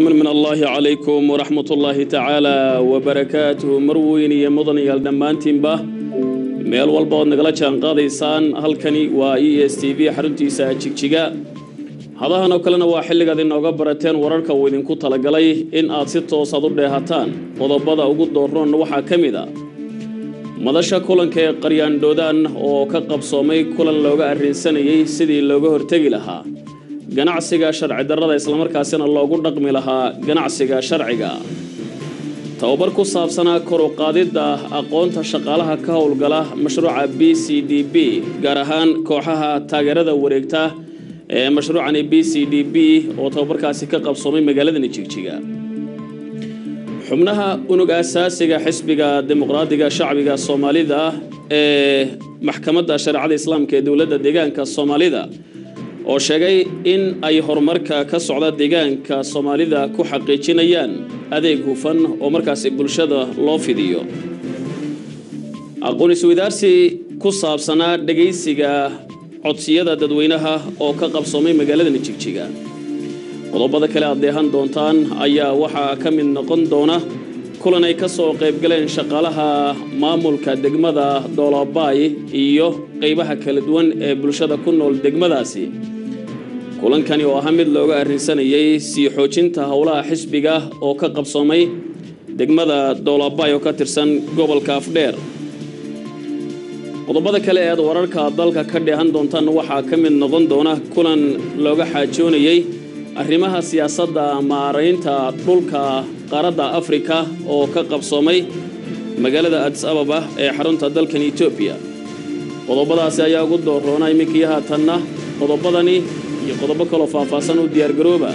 سلام من الله عليكم ورحمة الله تعالى وبركاته مروين يا مدن يا دمانتين به ميل والبعض نقلت عن قاضيسان هالكني وESTV حرنتي ساجيجا هذا هنا كلنا واحد اللي قاعدين نقبرتين وررك وإذن كنت لقليه إن أتصدق صدر دهاتان وضبضا وجود دورون وحا كمدا مدشا كلن كقريان دودان أو كقب صومي كلن لوجا الرئيساني سيدي لوجا هرتجي لها ganacsiga sharci darrada isla markaasina loogu dhaqmi lahaa ganacsiga sharciga tababar ku saabsanaa kor u qaadida aqoonta shaqaalaha ka howlgala mashruuca BCDB gaar ahaan kooxaha taageerada wareegta ee mashruucan BCDB oo tababarkaasi ka qabsoomay magaalada Jigjiga xubnaha unuga asaasiga xisbiga dimuqraadiga shacbiga Soomaalida ee maxkamadda sharciyada islaamka ee dawladda deegaanka Soomaalida oo sheegay in ay horumarka ka socda deegaanka Soomaalida ku xaqiijinayaan adeeg hufan oo markaas bulshada loo fidiyo aqoon isweydaarsi ku saabsanaa dhageysiga codsiyada dadweynaha oo ka qabsoomay magaalada Jigjiga qodobada kale adeehan doontaan ayaa waxa ka mid noqon doona kulan ay ka soo qayb galeen shaqaalaha maamulka degmada Doolabay iyo qaybaha kala duwan ee bulshada ku nool degmadaasi kulankani oo mid looga arrinsanayay si xoojinta hawlaha xisbiga oo ka qabsoomay degmada Doolabay oo ka tirsan gobolka Afdheer qodobada kale ee wararka dalka ka dheehan doontaan waxa ka mid noqon doona kulan looga xaajoonayay arrimaha siyaasadda maareynta dhulka qaarada Afrika oo ka qabsoomay magaalada Addis Ababa ee xarunta dalka Ethiopia qodobadaasi ayaa ugu dooronay mikiyaha tanna qodobadani iyo qodobo kale faahfaahsan u diyaar garooba